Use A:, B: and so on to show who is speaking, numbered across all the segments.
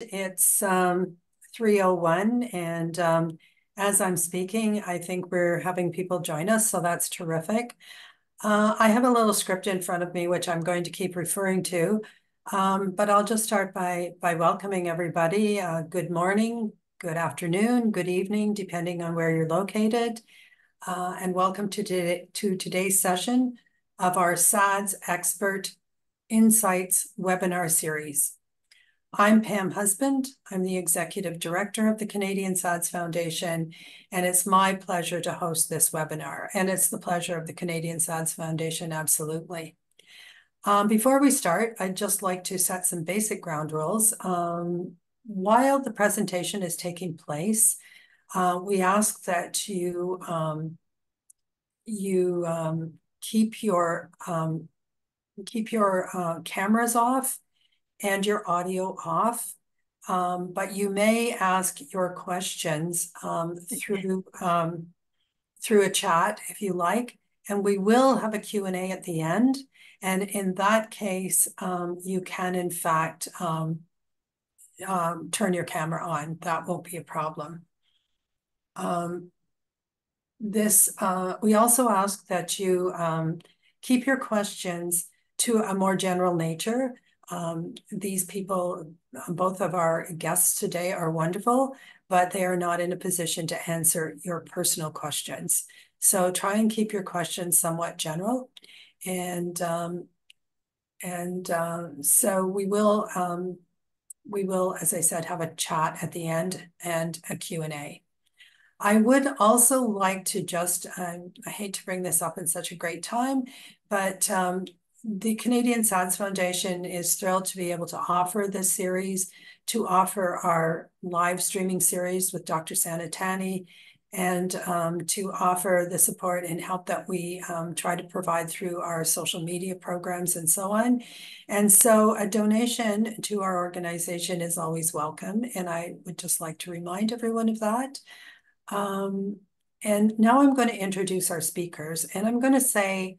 A: It's 3:01, and as I'm speaking, I think we're having people join us, so that's terrific. I have a little script in front of me, which I'm going to keep referring to, but I'll just start by welcoming everybody. Good morning, good afternoon, good evening, depending on where you're located, and welcome to today's session of our SADS Expert Insights webinar series. I'm Pam Husband. I'm the Executive Director of the Canadian SADS Foundation, and it's my pleasure to host this webinar. And it's the pleasure of the Canadian SADS Foundation, absolutely. Before we start, I'd just like to set some basic ground rules. While the presentation is taking place, we ask that you keep your cameras off and your audio off, but you may ask your questions through a chat if you like, and we will have a Q&A at the end. And in that case, you can in fact turn your camera on. That won't be a problem. We also ask that you keep your questions to a more general nature. These people, both of our guests today, are wonderful, but they are not in a position to answer your personal questions. So try and keep your questions somewhat general. And so we will, as I said, have a chat at the end and a Q&A. I would also like to just, I hate to bring this up in such a great time, but the Canadian SADS Foundation is thrilled to be able to offer this series, to offer our live streaming series with Dr. Sanatani, and to offer the support and help that we try to provide through our social media programs and so on. And so a donation to our organization is always welcome, and I would just like to remind everyone of that. And now I'm going to introduce our speakers, and I'm going to say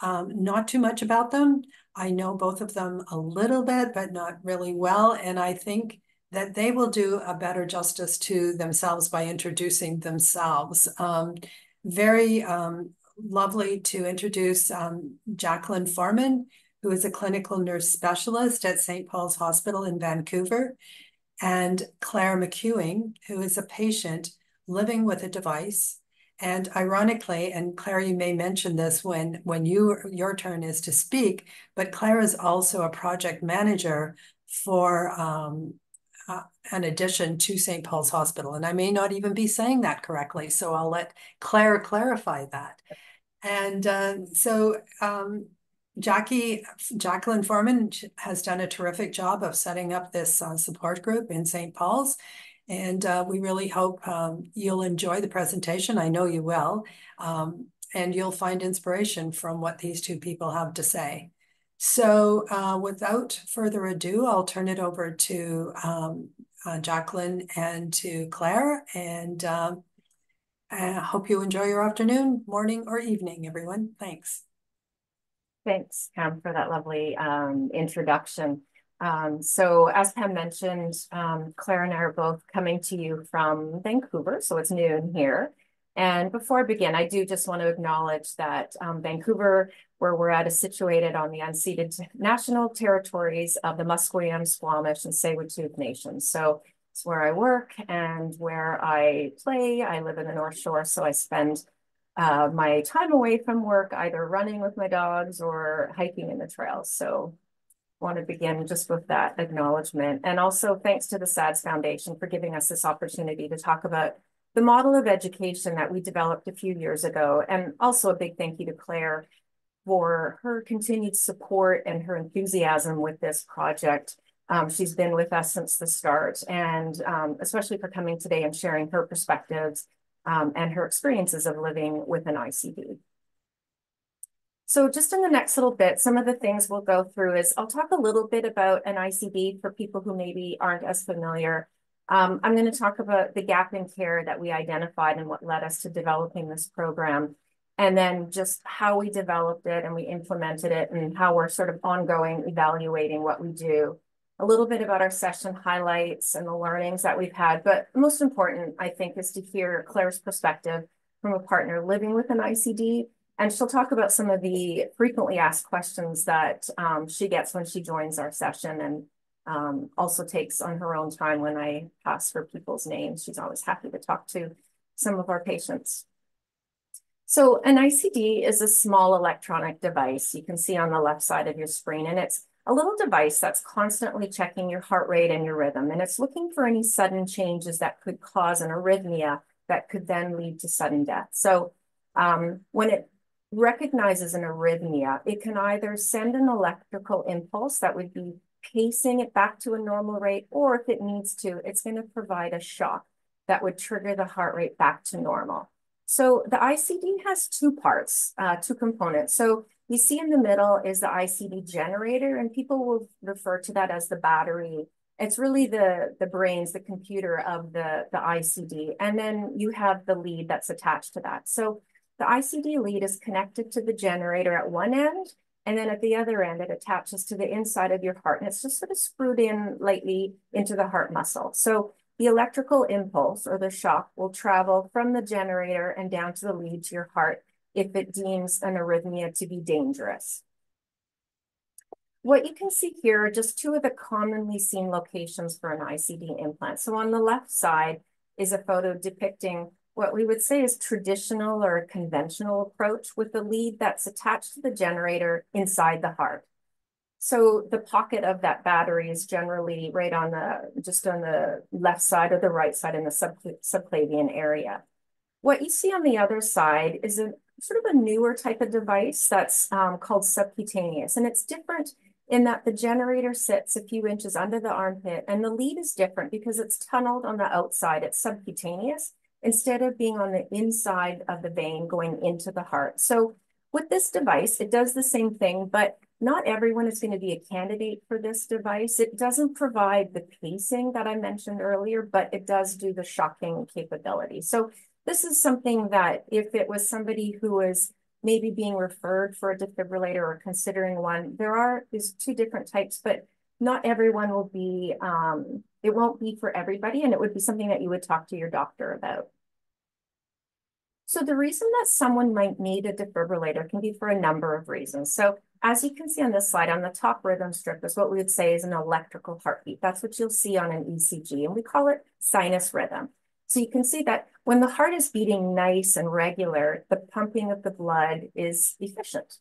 A: not too much about them. I know both of them a little bit, but not really well. And I think that they will do a better justice to themselves by introducing themselves. Very lovely to introduce Jacqueline Forman, who is a clinical nurse specialist at St. Paul's Hospital in Vancouver, and Claire MacEwing, who is a patient living with a device. And ironically, and Claire, you may mention this when your turn is to speak, but Claire is also a project manager for an addition to St. Paul's Hospital. And I may not even be saying that correctly, so I'll let Claire clarify that. And Jacqueline Forman has done a terrific job of setting up this support group in St. Paul's. And we really hope you'll enjoy the presentation. I know you will. And you'll find inspiration from what these two people have to say. So without further ado, I'll turn it over to Jacqueline and to Claire. And I hope you enjoy your afternoon, morning, or evening, everyone. Thanks.
B: Thanks, Pam, for that lovely introduction. So as Pam mentioned, Claire and I are both coming to you from Vancouver, so it's noon here. And before I begin, I do just want to acknowledge that Vancouver, where we're at, is situated on the unceded national territories of the Musqueam, Squamish, and Tsleil-Waututh nations. So it's where I work and where I play. I live in the North Shore, so I spend my time away from work either running with my dogs or hiking in the trails. So want to begin just with that acknowledgement. And also thanks to the SADS Foundation for giving us this opportunity to talk about the model of education that we developed a few years ago. And also a big thank you to Claire for her continued support and her enthusiasm with this project. She's been with us since the start, and especially for coming today and sharing her perspectives and her experiences of living with an ICD. So just in the next little bit, some of the things we'll go through is I'll talk a little bit about an ICD for people who maybe aren't as familiar. I'm going to talk about the gap in care that we identified and what led us to developing this program, and then just how we developed it and we implemented it and how we're sort of ongoing evaluating what we do. a little bit about our session highlights and the learnings that we've had. But most important, I think, is to hear Claire's perspective from a partner living with an ICD. And she'll talk about some of the frequently asked questions that she gets when she joins our session, and also takes on her own time when I pass for people's names. She's always happy to talk to some of our patients. So an ICD is a small electronic device you can see on the left side of your screen, and it's a little device that's constantly checking your heart rate and your rhythm, and it's looking for any sudden changes that could cause an arrhythmia that could then lead to sudden death. So when it recognizes an arrhythmia, it can either send an electrical impulse that would be pacing it back to a normal rate, or if it needs to, it's going to provide a shock that would trigger the heart rate back to normal. So the ICD has two parts, two components. So you see in the middle is the ICD generator, and people will refer to that as the battery. It's really the brains, the computer of the ICD. And then you have the lead that's attached to that. So the ICD lead is connected to the generator at one end, and then at the other end, it attaches to the inside of your heart. And it's just sort of screwed in lightly into the heart muscle. So the electrical impulse or the shock will travel from the generator and down to the lead to your heart if it deems an arrhythmia to be dangerous. What you can see here are just two of the commonly seen locations for an ICD implant. So on the left side is a photo depicting what we would say is traditional or a conventional approach with the lead that's attached to the generator inside the heart. So the pocket of that battery is generally right on just on the left side or the right side in the subclavian area. What you see on the other side is a sort of a newer type of device that's called subcutaneous. And it's different in that the generator sits a few inches under the armpit, and the lead is different because it's tunneled on the outside. It's subcutaneous instead of being on the inside of the vein going into the heart. So with this device, it does the same thing, but not everyone is going to be a candidate for this device. It doesn't provide the pacing that I mentioned earlier, but it does do the shocking capability. So this is something that if it was somebody who was maybe being referred for a defibrillator or considering one, there's two different types, but not everyone will be, it won't be for everybody, and it would be something that you would talk to your doctor about. So the reason that someone might need a defibrillator can be for a number of reasons. So as you can see on this slide, on the top rhythm strip is what we would say is an electrical heartbeat. That's what you'll see on an ECG, and we call it sinus rhythm. So you can see that when the heart is beating nice and regular, the pumping of the blood is efficient.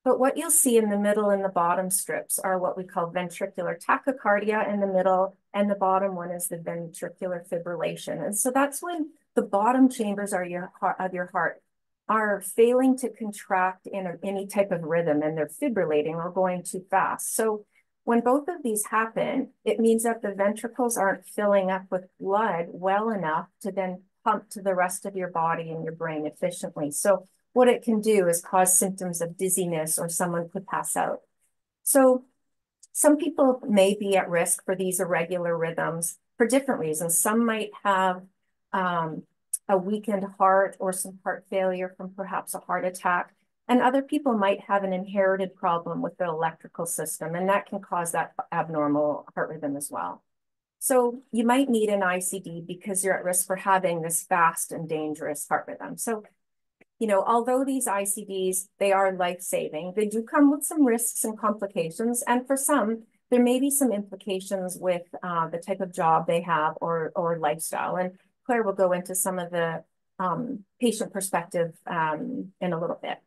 B: But what you'll see in the middle and the bottom strips are what we call ventricular tachycardia in the middle, and the bottom one is the ventricular fibrillation. And so that's when the bottom chambers of your heart are failing to contract in any type of rhythm, and they're fibrillating or going too fast. So when both of these happen, it means that the ventricles aren't filling up with blood well enough to then pump to the rest of your body and your brain efficiently. So what it can do is cause symptoms of dizziness, or someone could pass out. So some people may be at risk for these irregular rhythms for different reasons. Some might have a weakened heart or some heart failure from perhaps a heart attack. And other people might have an inherited problem with the electrical system, and that can cause that abnormal heart rhythm as well. So you might need an ICD because you're at risk for having this fast and dangerous heart rhythm. So, you know, although these ICDs, they are life-saving, they do come with some risks and complications. And for some, there may be some implications with the type of job they have or lifestyle. And Claire will go into some of the patient perspective in a little bit.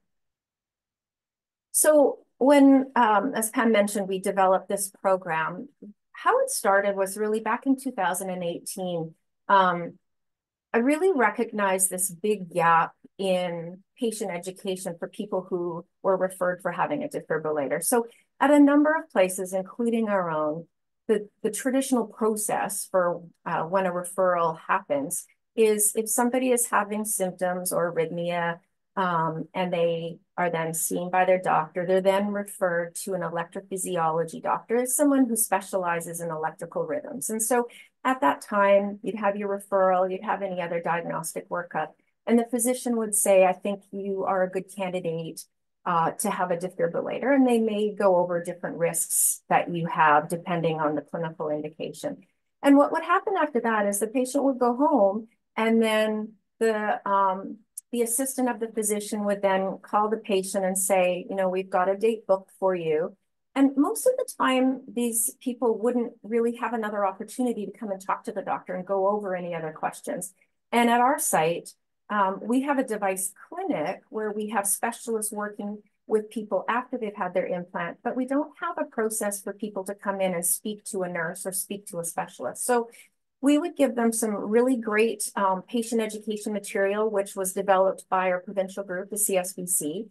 B: So when, as Pam mentioned, we developed this program, how it started was really back in 2018. I really recognized this big gap in patient education for people who were referred for having a defibrillator. So at a number of places, including our own, the traditional process for when a referral happens is if somebody is having symptoms or arrhythmia, and they are then seen by their doctor, they're then referred to an electrophysiology doctor, someone who specializes in electrical rhythms. And so at that time, you'd have your referral, you'd have any other diagnostic workup, and the physician would say, I think you are a good candidate to have a defibrillator, and they may go over different risks that you have depending on the clinical indication. And what would happen after that is the patient would go home, and then the assistant of the physician would then call the patient and say, you know, we've got a date booked for you. And most of the time, these people wouldn't really have another opportunity to come and talk to the doctor and go over any other questions. And at our site, we have a device clinic where we have specialists working with people after they've had their implant, but we don't have a process for people to come in and speak to a nurse or speak to a specialist. So we would give them some really great patient education material, which was developed by our provincial group, the CSBC.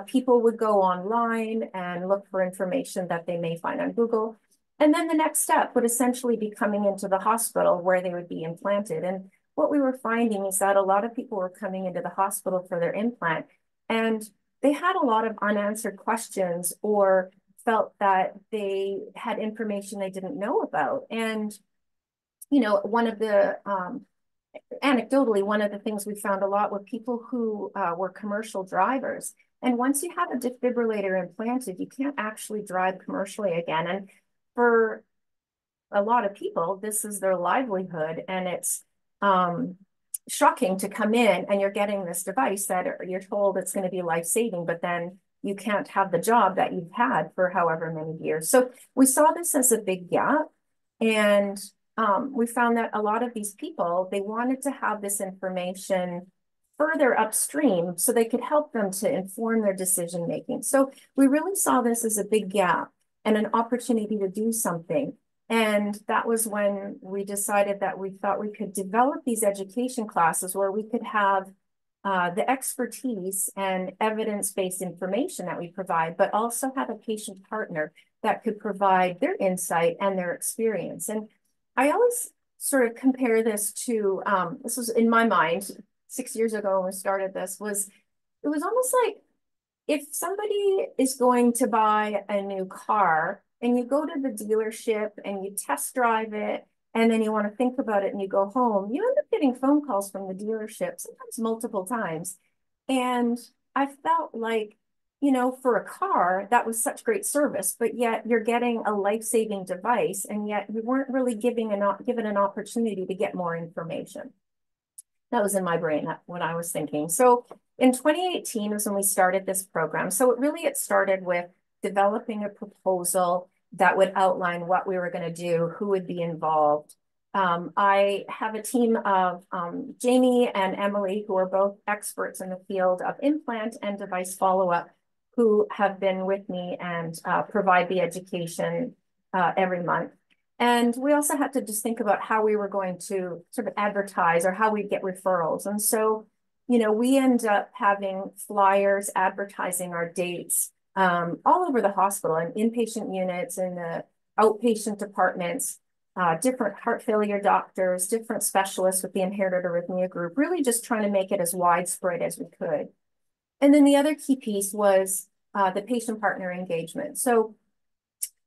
B: People would go online and look for information that they may find on Google. And then the next step would essentially be coming into the hospital where they would be implanted. And what we were finding is that a lot of people were coming into the hospital for their implant, and they had a lot of unanswered questions or felt that they had information they didn't know about. And, you know, anecdotally, one of the things we found a lot were people who were commercial drivers. And once you have a defibrillator implanted, you can't actually drive commercially again. And for a lot of people, this is their livelihood, and it's shocking to come in and you're getting this device that you're told it's going to be life-saving, but then you can't have the job that you've had for however many years. So we saw this as a big gap, and we found that a lot of these people, they wanted to have this information further upstream so they could help them to inform their decision making. So we really saw this as a big gap and an opportunity to do something. And that was when we decided that we thought we could develop these education classes where we could have the expertise and evidence-based information that we provide, but also have a patient partner that could provide their insight and their experience. And I always sort of compare this to, this was in my mind 6 years ago when we started this, it was almost like if somebody is going to buy a new car and you go to the dealership and you test drive it, and then you want to think about it and you go home, you end up getting phone calls from the dealership, sometimes multiple times. And I felt like, you know, for a car, that was such great service, but yet you're getting a life-saving device, and yet you weren't really given an opportunity to get more information. That was in my brain when I was thinking. So in 2018 was when we started this program. So it started with developing a proposal that would outline what we were going to do, who would be involved. I have a team of Jamie and Emily, who are both experts in the field of implant and device follow-up, who have been with me and provide the education every month. And we also had to just think about how we were going to sort of advertise or how we'd get referrals. And so, you know, we end up having flyers advertising our dates all over the hospital, and inpatient units, in the outpatient departments, different heart failure doctors, different specialists with the inherited arrhythmia group, really just trying to make it as widespread as we could. And then the other key piece was the patient partner engagement. So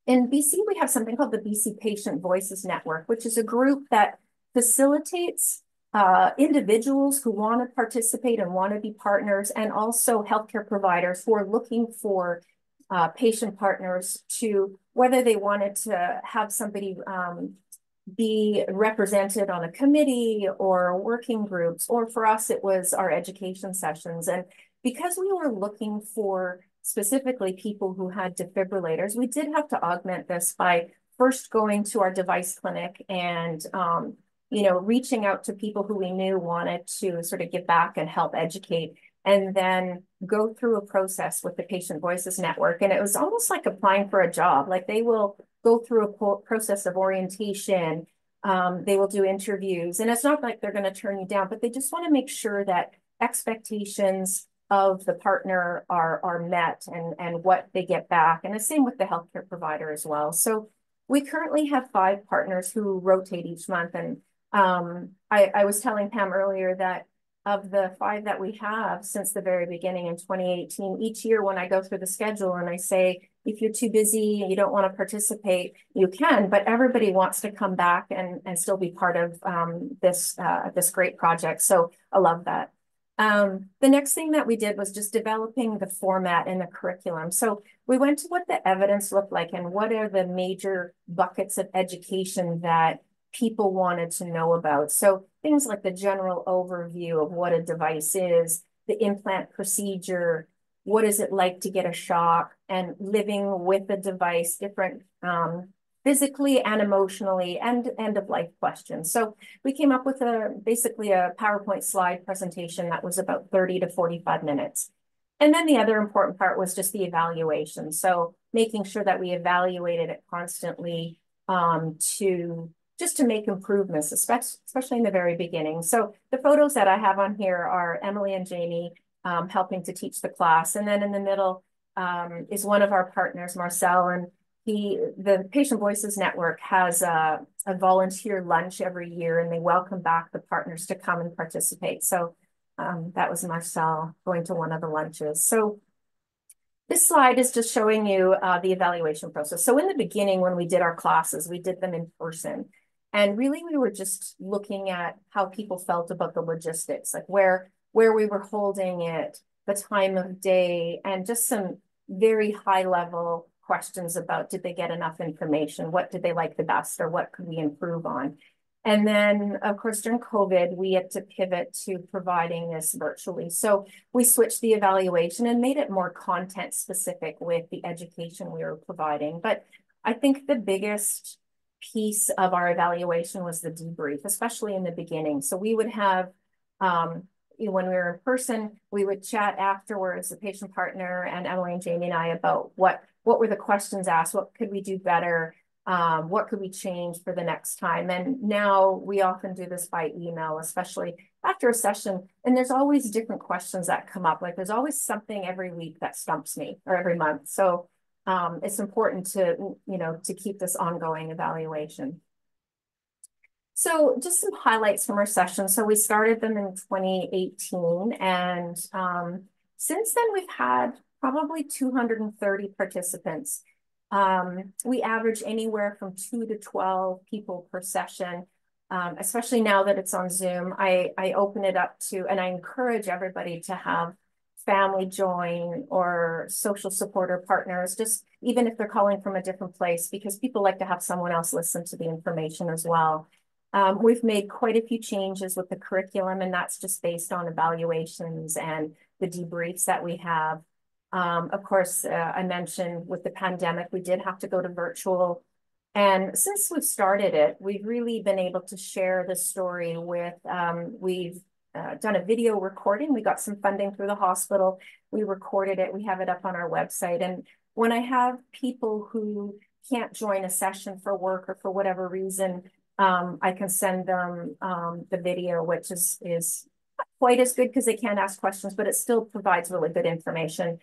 B: in BC, we have something called the BC Patient Voices Network, which is a group that facilitates individuals who want to participate and want to be partners, and also healthcare providers who are looking for patient partners to, whether they wanted to have somebody be represented on a committee or working groups, or for us, it was our education sessions. And because we were looking for specifically people who had defibrillators, we did have to augment this by first going to our device clinic and you know, reaching out to people who we knew wanted to sort of give back and help educate, and then go through a process with the Patient Voices Network. And it was almost like applying for a job. Like, they will go through a process of orientation. They will do interviews, and it's not like they're going to turn you down, but they just want to make sure that expectations of the partner are met, and what they get back. And the same with the healthcare provider as well. So we currently have 5 partners who rotate each month. And I was telling Pam earlier that of the 5 that we have since the very beginning in 2018, each year when I go through the schedule and I say, if you're too busy and you don't want to participate, you can, but everybody wants to come back and still be part of this great project. So I love that. The next thing that we did was just developing the format and the curriculum. So we went to what the evidence looked like and what are the major buckets of education that people wanted to know about. So things like the general overview of what a device is, the implant procedure, what is it like to get a shock, and living with a device, different physically and emotionally, and end of life questions. So we came up with basically a PowerPoint slide presentation that was about 30 to 45 minutes. And then the other important part was just the evaluation. So making sure that we evaluated it constantly to make improvements, especially in the very beginning. So the photos that I have on here are Emily and Jamie helping to teach the class. And then in the middle is one of our partners, Marcel, and the Patient Voices Network has a volunteer lunch every year, and they welcome back the partners to come and participate. So that was Marcel going to one of the lunches. So this slide is just showing you the evaluation process. So in the beginning, when we did our classes, we did them in person. And really, we were just looking at how people felt about the logistics, like where we were holding it, the time of day, and just some very high level questions about, did they get enough information? What did they like the best, or what could we improve on? And then, of course, during COVID, we had to pivot to providing this virtually. So we switched the evaluation and made it more content specific with the education we were providing. But I think the biggest piece of our evaluation was the debrief, especially in the beginning. So we would have, when we were in person, we would chat afterwards, the patient partner and Emily and Jamie and I, about what were the questions asked, what could we do better, what could we change for the next time. And now we often do this by email, especially after a session. And there's always different questions that come up. Like there's always something every week that stumps me, or every month. So it's important to keep this ongoing evaluation. So just some highlights from our session. So we started them in 2018, and since then we've had probably 230 participants. We average anywhere from 2 to 12 people per session, especially now that it's on Zoom. I open it up to, and I encourage everybody to have family join, or social support or partners, just even if they're calling from a different place, because people like to have someone else listen to the information as well. We've made quite a few changes with the curriculum, and that's just based on evaluations and the debriefs that we have. Of course, I mentioned with the pandemic, we did have to go to virtual. And since we've started it, we've really been able to share the story with, we've done a video recording. We got some funding through the hospital. We recorded it. We have it up on our website. And when I have people who can't join a session for work or for whatever reason, I can send them the video, which is not quite as good because they can't ask questions, but it still provides really good information.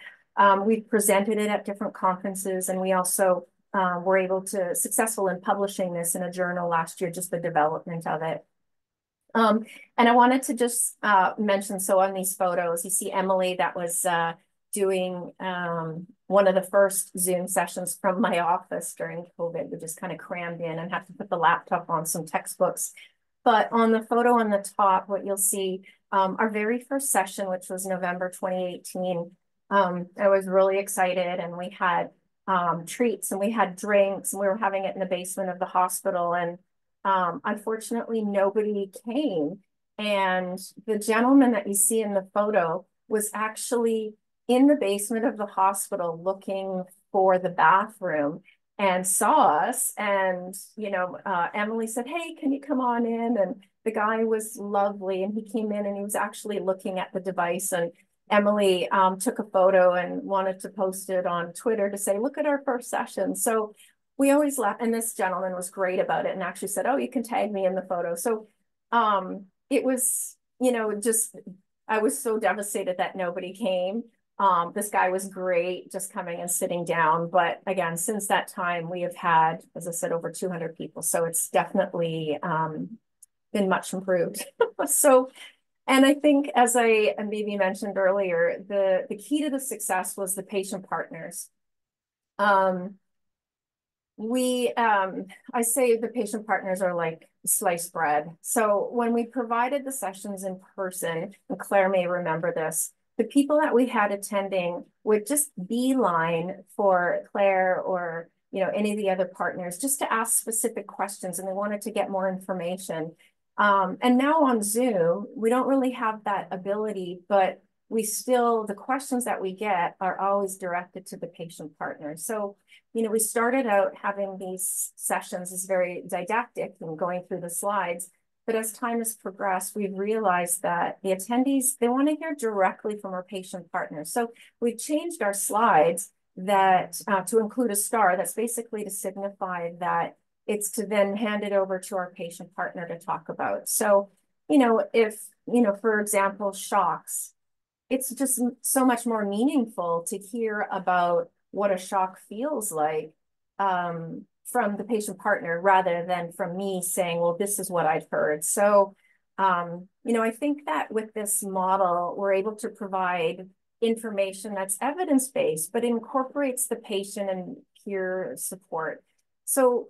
B: We've presented it at different conferences, and we also were able to successful in publishing this in a journal last year, just the development of it. And I wanted to just mention, so on these photos, you see Emily that was doing one of the first Zoom sessions from my office during COVID. We just kind of crammed in and had to put the laptop on some textbooks. But on the photo on the top, what you'll see, our very first session, which was November 2018, I was really excited, and we had treats and we had drinks, and we were having it in the basement of the hospital. And unfortunately, nobody came. And the gentleman that you see in the photo was actually in the basement of the hospital looking for the bathroom, and saw us. And, Emily said, "Hey, can you come on in?" And the guy was lovely, and he came in and he was actually looking at the device. And Emily took a photo and wanted to post it on Twitter to say, "Look at our first session." So we always laugh, and this gentleman was great about it and actually said, "Oh, you can tag me in the photo." So it was, I was so devastated that nobody came. This guy was great, just coming and sitting down. But again, since that time, we have had, as I said, over 200 people. So it's definitely been much improved. And I think, as I maybe mentioned earlier, the key to the success was the patient partners. I say the patient partners are like sliced bread. So when we provided the sessions in person, and Claire may remember this, the people that we had attending would just beeline for Claire or any of the other partners just to ask specific questions, and they wanted to get more information. And now on Zoom, we don't really have that ability, but the questions that we get are always directed to the patient partner. So we started out having these sessions as very didactic and going through the slides. But as time has progressed, we've realized that the attendees, they want to hear directly from our patient partners. So we've changed our slides to include a star. That's basically to signify that it's to then hand it over to our patient partner to talk about. So, if, for example, shocks, it's just so much more meaningful to hear about what a shock feels like from the patient partner rather than from me saying, well, this is what I've heard. So, I think that with this model, we're able to provide information that's evidence-based, but incorporates the patient and peer support. So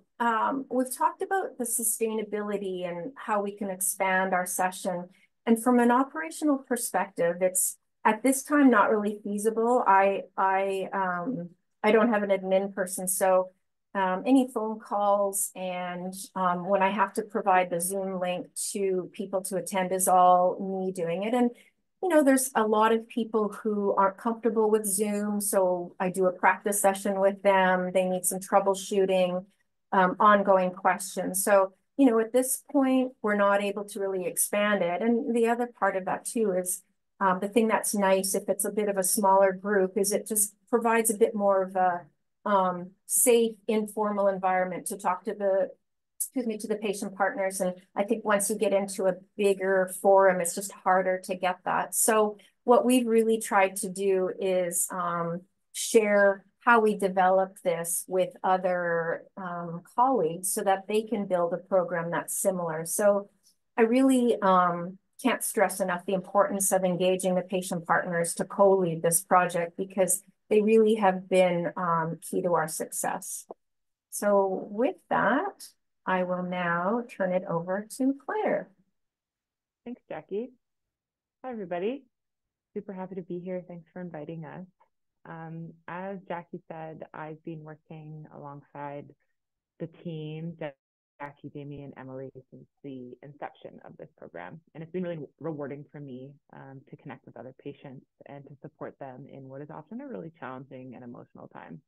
B: we've talked about the sustainability and how we can expand our session. And from an operational perspective, it's at this time not really feasible. I don't have an admin person, so any phone calls and when I have to provide the Zoom link to people to attend is all me doing it. And there's a lot of people who aren't comfortable with Zoom, so I do a practice session with them. They need some troubleshooting, ongoing questions. So at this point, we're not able to really expand it. And the other part of that too is the thing that's nice if it's a bit of a smaller group is it just provides a bit more of a safe, informal environment to talk to the patient partners. And I think once you get into a bigger forum, it's just harder to get that. So what we've really tried to do is share how we develop this with other colleagues so that they can build a program that's similar. So I really can't stress enough the importance of engaging the patient partners to co-lead this project because they really have been key to our success. So with that, I will now turn it over to Claire.
C: Thanks, Jackie. Hi, everybody. Super happy to be here. Thanks for inviting us. As Jackie said, I've been working alongside the team, Jackie, Jamie, and Emily, since the inception of this program. And it's been really rewarding for me to connect with other patients and to support them in what is often a really challenging and emotional time.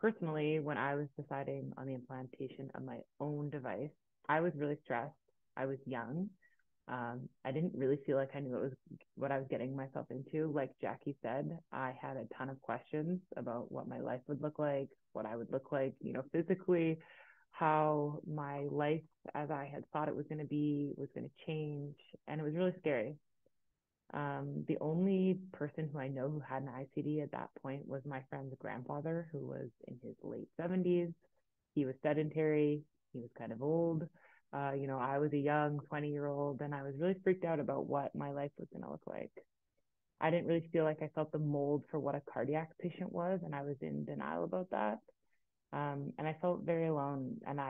C: Personally, when I was deciding on the implantation of my own device, I was really stressed. I was young. I didn't really feel like I knew what I was getting myself into. Like Jackie said, I had a ton of questions about what my life would look like, what I would look like, physically, how my life as I had thought it was going to be was going to change. And it was really scary. The only person who I know who had an ICD at that point was my friend's grandfather, who was in his late 70s. He was sedentary. He was kind of old. I was a young 20-year-old, and I was really freaked out about what my life was going to look like. I didn't really feel like I felt the mold for what a cardiac patient was, and I was in denial about that. And I felt very alone, and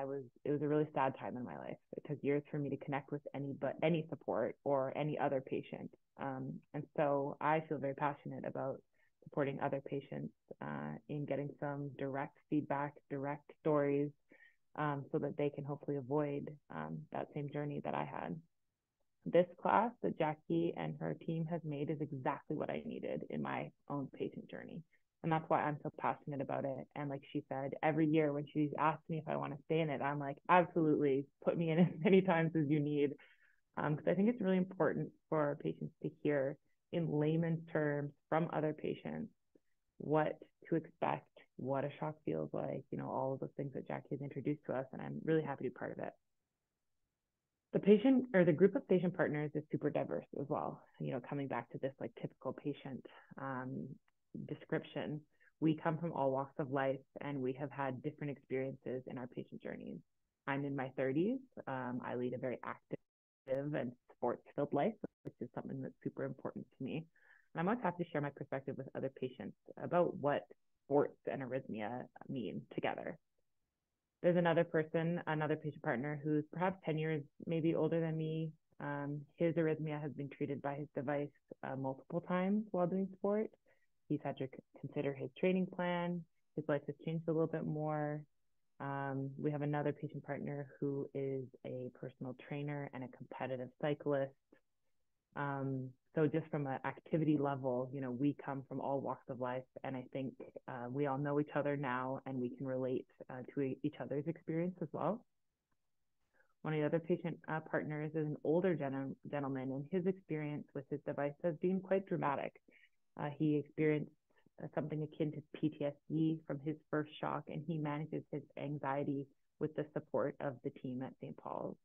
C: it was a really sad time in my life. It took years for me to connect with any support or any other patient. And so I feel very passionate about supporting other patients in getting some direct feedback, direct stories, so that they can hopefully avoid that same journey that I had. This class that Jackie and her team has made is exactly what I needed in my own patient journey. And that's why I'm so passionate about it. And like she said, every year when she's asked me if I want to stay in it, I'm like, absolutely, put me in as many times as you need. Because I think it's really important for patients to hear in layman's terms from other patients what to expect, what a shock feels like, all of those things that Jackie has introduced to us. And I'm really happy to be part of it. The patient or the group of patient partners is super diverse as well. Coming back to this like typical patient description, we come from all walks of life and we have had different experiences in our patient journeys. I'm in my 30s. I lead a very active and sports-filled life, which is something that's super important to me. And I'm always happy to share my perspective with other patients about what sports and arrhythmia mean together. There's another person, another patient partner who's perhaps 10 years, maybe older than me. His arrhythmia has been treated by his device multiple times while doing sport. He's had to consider his training plan. His life has changed a little bit more. We have another patient partner who is a personal trainer and a competitive cyclist. So just from an activity level, you know, we come from all walks of life, and I think we all know each other now, and we can relate to each other's experience as well. One of the other patient partners is an older gentleman, and his experience with his device has been quite dramatic. He experienced something akin to PTSD from his first shock, and he manages his anxiety with the support of the team at St. Paul's.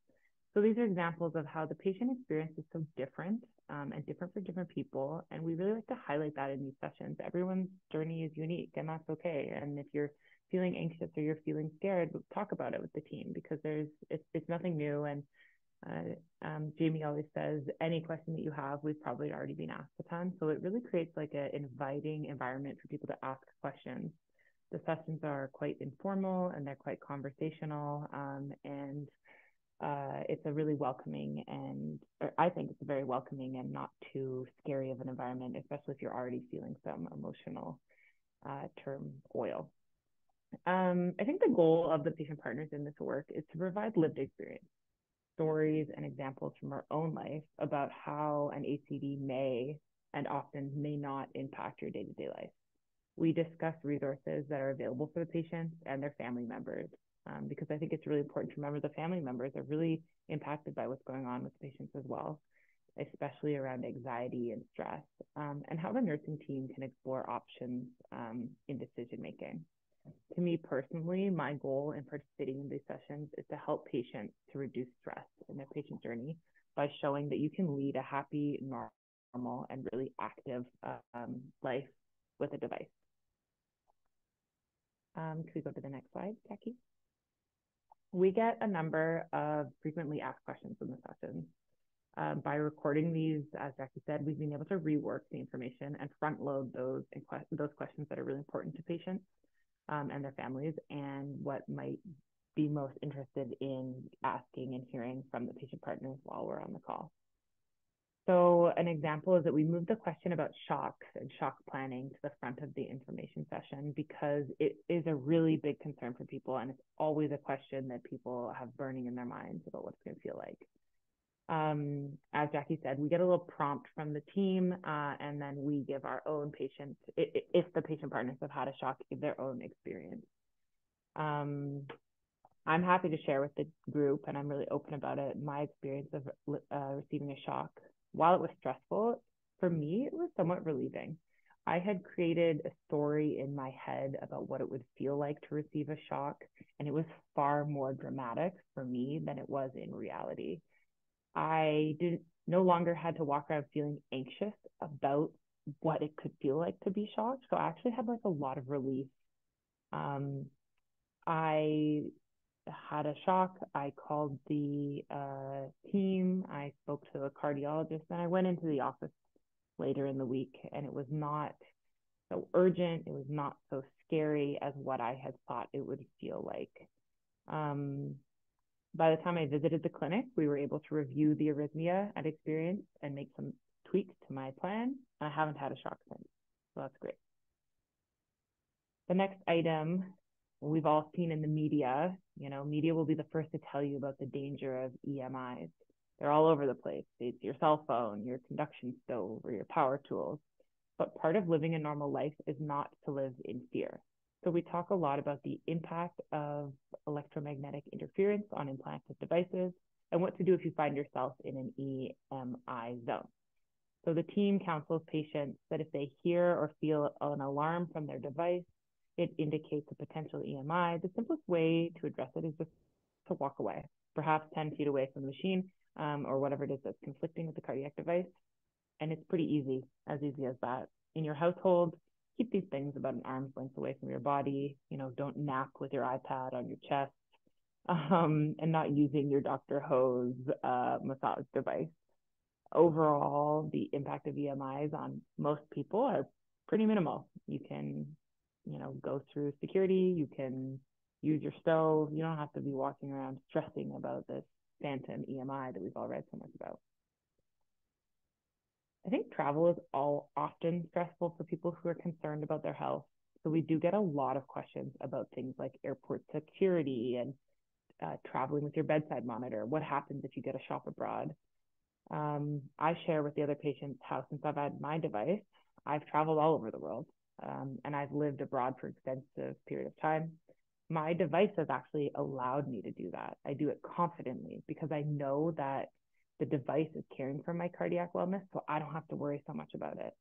C: So these are examples of how the patient experience is so different and different for different people. And we really like to highlight that in these sessions. Everyone's journey is unique, and that's okay. And if you're feeling anxious or you're feeling scared, talk about it with the team, because it's nothing new. And Jamie always says, any question that you have, we've probably already been asked a ton. So it really creates like an inviting environment for people to ask questions. The sessions are quite informal and they're quite conversational, and it's a really welcoming, and I think it's a very welcoming and not too scary of an environment, especially if you're already feeling some emotional turmoil. I think the goal of the patient partners in this work is to provide lived experience, stories and examples from our own life about how an ACD may and often may not impact your day-to-day life. We discuss resources that are available for the patients and their family members, because I think it's really important to remember the family members are really impacted by what's going on with patients as well, especially around anxiety and stress, and how the nursing team can explore options in decision making. To me personally, my goal in participating in these sessions is to help patients to reduce stress in their patient journey by showing that you can lead a happy, normal, and really active life with a device. Can we go to the next slide, Jackie? We get a number of frequently asked questions in the session. By recording these, as Jackie said, we've been able to rework the information and front load those questions that are really important to patients and their families, and what might be most interested in asking and hearing from the patient partners while we're on the call. So an example is that we moved the question about shocks and shock planning to the front of the information session, because it is a really big concern for people, and it's always a question that people have burning in their minds about what it's going to feel like. As Jackie said, we get a little prompt from the team, and then we give our own patient, if the patient partners have had a shock, give their own experience. I'm happy to share with the group, and I'm really open about it, my experience of receiving a shock. While it was stressful, for me, it was somewhat relieving. I had created a story in my head about what it would feel like to receive a shock, and it was far more dramatic for me than it was in reality. I no longer had to walk around feeling anxious about what it could feel like to be shocked. So I actually had like a lot of relief. I had a shock. I called the team. I spoke to a cardiologist, and I went into the office later in the week, and it was not so urgent. It was not so scary as what I had thought it would feel like. By the time I visited the clinic, we were able to review the arrhythmia and experience and make some tweaks to my plan. I haven't had a shock since, so that's great. The next item, we've all seen in the media, media will be the first to tell you about the danger of EMIs. They're all over the place. It's your cell phone, your conduction stove, or your power tools. But part of living a normal life is not to live in fear. So we talk a lot about the impact of electromagnetic interference on implanted devices and what to do if you find yourself in an EMI zone. So the team counsels patients that if they hear or feel an alarm from their device, it indicates a potential EMI. The simplest way to address it is just to walk away, perhaps 10 feet away from the machine or whatever it is that's conflicting with the cardiac device. And it's pretty easy as that. In your household, keep these things about an arm's length away from your body. Don't nap with your iPad on your chest, and not using your Dr. Ho's massage device. Overall, the impact of EMIs on most people are pretty minimal. You can, go through security. You can use your stove. You don't have to be walking around stressing about this phantom EMI that we've all read so much about. I think travel is often stressful for people who are concerned about their health. So we do get a lot of questions about things like airport security and traveling with your bedside monitor. What happens if you get a shop abroad? I share with the other patients how since I've had my device, I've traveled all over the world, and I've lived abroad for extensive period of time. My device has actually allowed me to do that. I do it confidently because I know that the device is caring for my cardiac wellness, so I don't have to worry so much about it.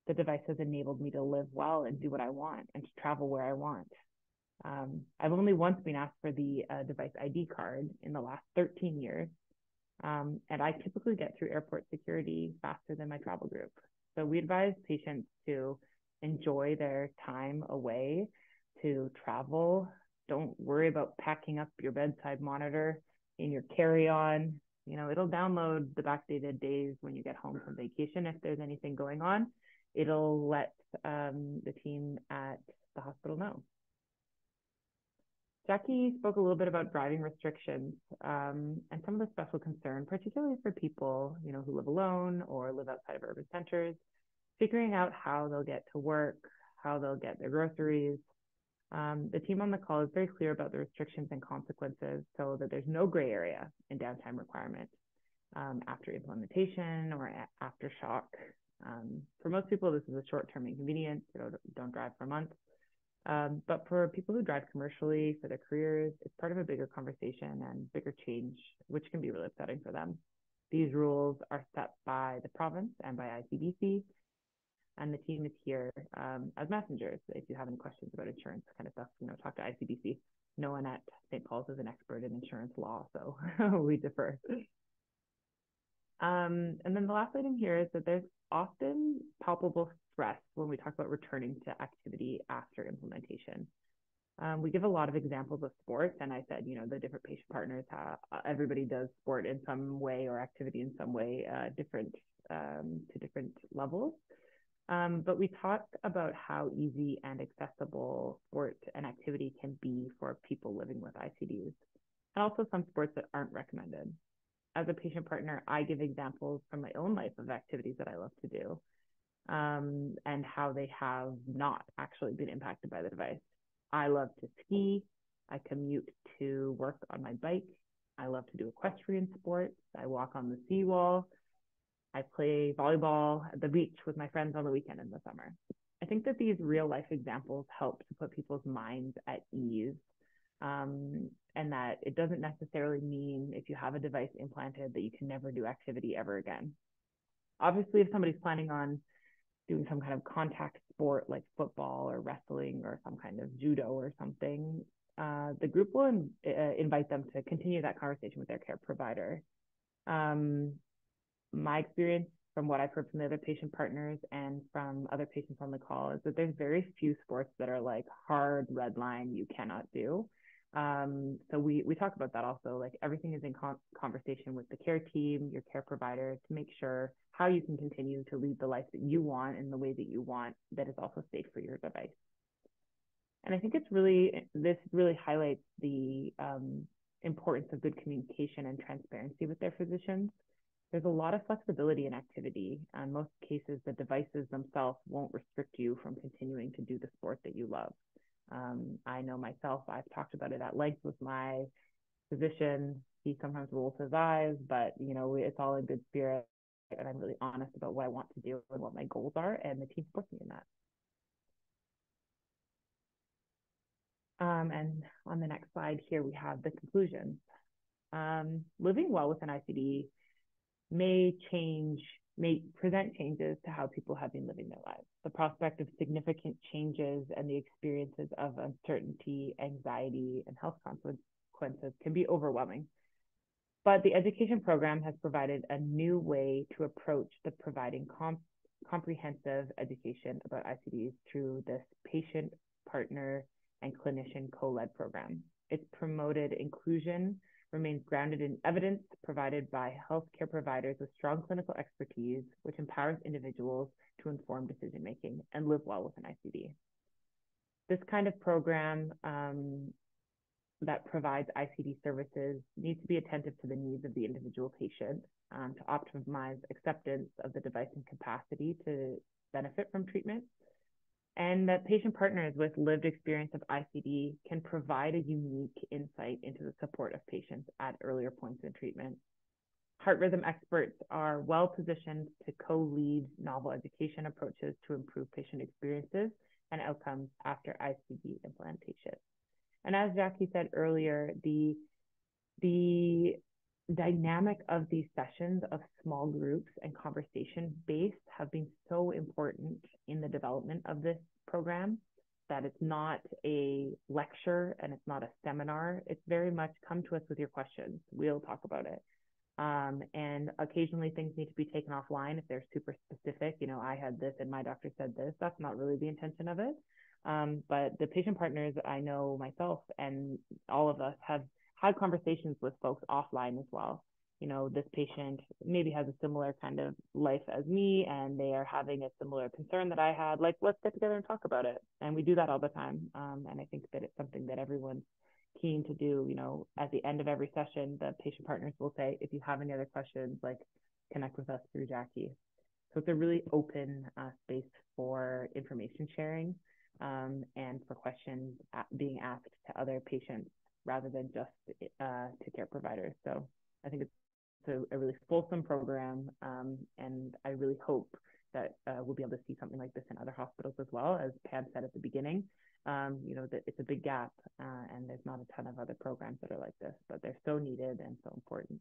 C: The device has enabled me to live well and do what I want and to travel where I want. I've only once been asked for the device ID card in the last 13 years. And I typically get through airport security faster than my travel group. So we advise patients to enjoy their time away, to travel. Don't worry about packing up your bedside monitor in your carry-on. You know, it'll download the backdated days when you get home from vacation. If there's anything going on, it'll let the team at the hospital know. Jackie spoke a little bit about driving restrictions and some of the special concern, particularly for people, you know, who live alone or live outside of urban centers, figuring out how they'll get to work, how they'll get their groceries. The team on the call is very clear about the restrictions and consequences so that there's no gray area in downtime requirement after implementation or aftershock. For most people, this is a short-term inconvenience. You know, don't drive for months. But for people who drive commercially for their careers, it's part of a bigger conversation and bigger change, which can be really upsetting for them. These rules are set by the province and by ICDC, and the team is here as messengers. If you have any questions about insurance kind of stuff, you know, talk to ICDC. No one at St. Paul's is an expert in insurance law, so we defer. And then the last item here is that there's often palpable stress when we talk about returning to activity after implementation. We give a lot of examples of sports, and I said, you know, the different patient partners, everybody does sport in some way or activity in some way, different to different levels. But we talked about how easy and accessible sport and activity can be for people living with ICDs, and also some sports that aren't recommended. As a patient partner, I give examples from my own life of activities that I love to do and how they have not actually been impacted by the device. I love to ski. I commute to work on my bike. I love to do equestrian sports. I walk on the seawall. I play volleyball at the beach with my friends on the weekend in the summer. I think that these real life examples help to put people's minds at ease. And that it doesn't necessarily mean if you have a device implanted that you can never do activity ever again. Obviously, if somebody's planning on doing some kind of contact sport like football or wrestling or some kind of judo or something, the group will invite them to continue that conversation with their care provider. My experience from what I've heard from the other patient partners and from other patients on the call is that there's very few sports that are like hard red line you cannot do. So we talk about that also, like everything is in conversation with the care team, your care provider, to make sure how you can continue to lead the life that you want in the way that you want that is also safe for your device. And I think this really highlights the importance of good communication and transparency with their physicians. There's a lot of flexibility in activity. In most cases, the devices themselves won't restrict you from continuing to do the sport that you love. I know myself, I've talked about it at length with my physician. He sometimes rolls his eyes, but you know, it's all in good spirit. And I'm really honest about what I want to do and what my goals are, and the team supports me in that. And on the next slide here, we have the conclusions. Living well with an ICD may present changes to how people have been living their lives. The prospect of significant changes and the experiences of uncertainty, anxiety, and health consequences can be overwhelming. But the education program has provided a new way to approach the providing comprehensive education about ICDs through this patient, partner, and clinician co-led program. It's promoted inclusion, remains grounded in evidence provided by healthcare providers with strong clinical expertise, which empowers individuals to inform decision-making and live well with an ICD. This kind of program that provides ICD services needs to be attentive to the needs of the individual patient to optimize acceptance of the device and capacity to benefit from treatment. And that patient partners with lived experience of ICD can provide a unique insight into the support of patients at earlier points in treatment. Heart rhythm experts are well positioned to co-lead novel education approaches to improve patient experiences and outcomes after ICD implantation. And as Jackie said earlier, the dynamic of these sessions of small groups and conversation based have been so important in the development of this program, that it's not a lecture and it's not a seminar. It's very much come to us with your questions. We'll talk about it. And occasionally things need to be taken offline if they're super specific. You know, I had this and my doctor said this. That's not really the intention of it. But the patient partners, I know myself and all of us have had conversations with folks offline as well. You know, this patient maybe has a similar kind of life as me, and they are having a similar concern that I had. Like, let's get together and talk about it. And we do that all the time. And I think that it's something that everyone's keen to do. You know, at the end of every session, the patient partners will say, if you have any other questions, like, connect with us through Jackie. So it's a really open space for information sharing and for questions being asked to other patients rather than just to care providers. So I think it's a really fulsome program, and I really hope that we'll be able to see something like this in other hospitals as well. As Pam said at the beginning, you know, that it's a big gap, and there's not a ton of other programs that are like this, but they're so needed and so important.